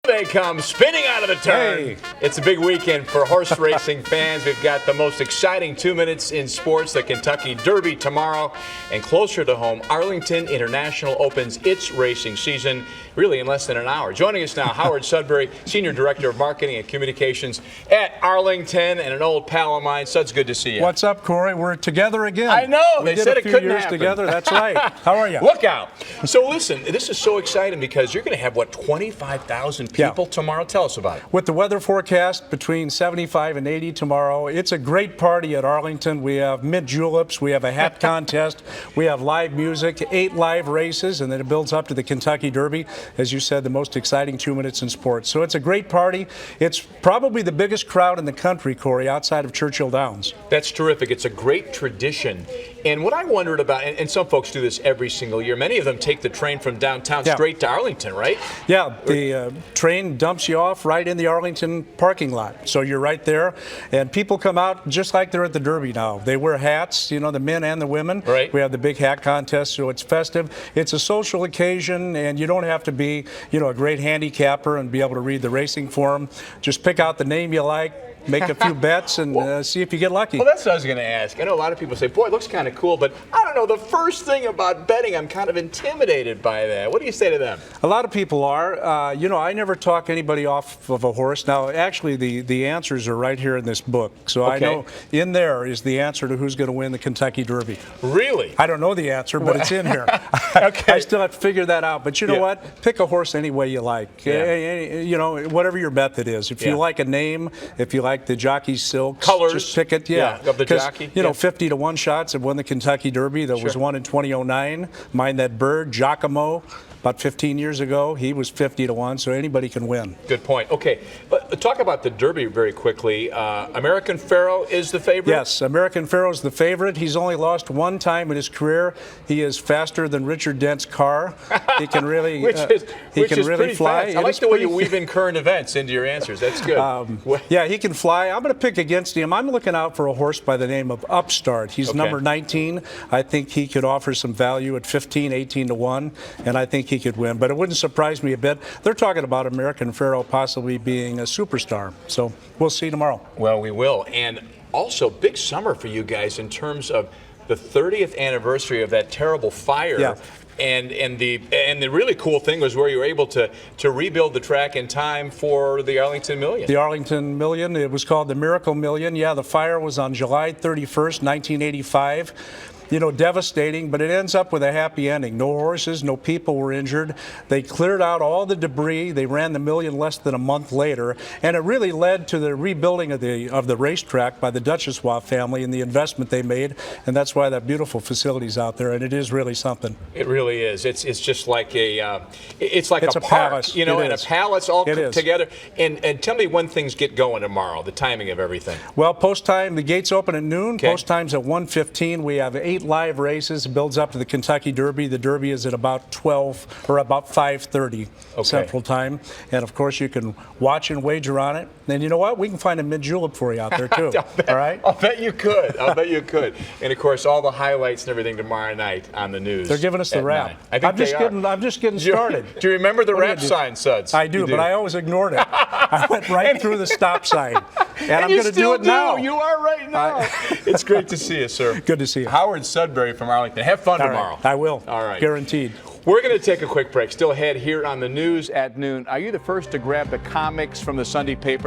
they come, spinning out of the turn. Hey. It's a big weekend for horse racing fans. We've got the most exciting 2 minutes in sports, the Kentucky Derby tomorrow. And closer to home, Arlington International opens its racing season really in less than an hour. Joining us now, Howard Sudbury, Senior Director of Marketing and Communications at Arlington, and an old pal of mine. Sud's, good to see you. What's up, Corey? We're together again. I know. We They did said a it few couldn't years happen. together. That's right. How are you? Look out. So listen, this is so exciting because you're going to have, what, 25,000 people tomorrow? Tell us about it. With the weather forecast between 75 and 80 tomorrow, it's a great party at Arlington. We have mint juleps, we have a hat contest, we have live music, 8 live races, and then it builds up to the Kentucky Derby. As you said, the most exciting 2 minutes in sports. So it's a great party. It's probably the biggest crowd in the country, Corey, outside of Churchill Downs. That's terrific. It's a great tradition. And what I wondered about, and some folks do this every single year, many of them take the train from downtown straight to Arlington, right? Yeah, the train dumps you off right in the Arlington parking lot. So you're right there. And people come out just like they're at the Derby now. They wear hats, you know, the men and the women. Right. We have the big hat contest, so it's festive. It's a social occasion, and you don't have to be, you know, a great handicapper and be able to read the racing form. Just pick out the name you like, make a few bets, and see if you get lucky. Well, that's what I was going to ask. I know a lot of people say, boy, it looks kind of cool, but I don't know, the first thing about betting, I'm kind of intimidated by that. What do you say to them? A lot of people are. You know, I never talk anybody off of a horse. Now, actually, the answers are right here in this book. So I know in there is the answer to who's going to win the Kentucky Derby. Really? I don't know the answer, but it's in here. I still have to figure that out. But you know what? Pick a horse any way you like. You know, whatever your method is. If you like a name, if you like the jockey's silks, colors, just pick it. Of the jockey. You know, 50-1 shots have won the Kentucky Derby. There was one in 2009. Mind that bird, Giacomo. About 15 years ago, he was 50-1, so anybody can win. Good point. Okay, but talk about the Derby very quickly. American Pharoah is the favorite? Yes, American Pharoah is the favorite. He's only lost one time in his career. He is faster than Richard Dent's car. He can really, he can really fly. Fast. I like the way you weave in current events into your answers. That's good. Yeah, he can fly. I'm going to pick against him. I'm looking out for a horse by the name of Upstart. He's number 19. I think he could offer some value at 15, 18-1, and I think he could win. But it wouldn't surprise me a bit. They're talking about American Pharoah possibly being a superstar. So we'll see tomorrow. Well, we will. And also, big summer for you guys in terms of the 30th anniversary of that terrible fire. Yeah. And the really cool thing was where you were able to rebuild the track in time for the Arlington Million. The Arlington Million, it was called the Miracle Million. Yeah, the fire was on July 31st, 1985. You know, devastating, but it ends up with a happy ending. No horses, no people were injured. They cleared out all the debris. They ran the Million less than a month later, and it really led to the rebuilding of the racetrack by the Duchossois family and the investment they made, and that's why that beautiful facility's out there, and it is really something. It really is. It's just like it's like a park, palace. you know, and a palace all together. And tell me when things get going tomorrow, the timing of everything. Well, post time, the gates open at noon. Post time's at 1:15. We have 8 live races. It builds up to the Kentucky Derby. The Derby is at about 12 or about 5:30 Central Time, and of course you can watch and wager on it. And you know what? We can find a mid julep for you out there too. All right? I'll bet you could. I'll bet you could. And of course, all the highlights and everything tomorrow night on the news. They're giving us the wrap. I think I'm just getting started. Do you remember the wrap sign, Suds? I do, but I always ignored it. I went right through the stop sign, and I'm going to do it now. You are right now. It's great to see you, sir. Good to see you. Howard Sudbury from Arlington. Have fun tomorrow. Right. I will. All right. Guaranteed. We're going to take a quick break. Still ahead here on the news at noon. Are you the first to grab the comics from the Sunday paper?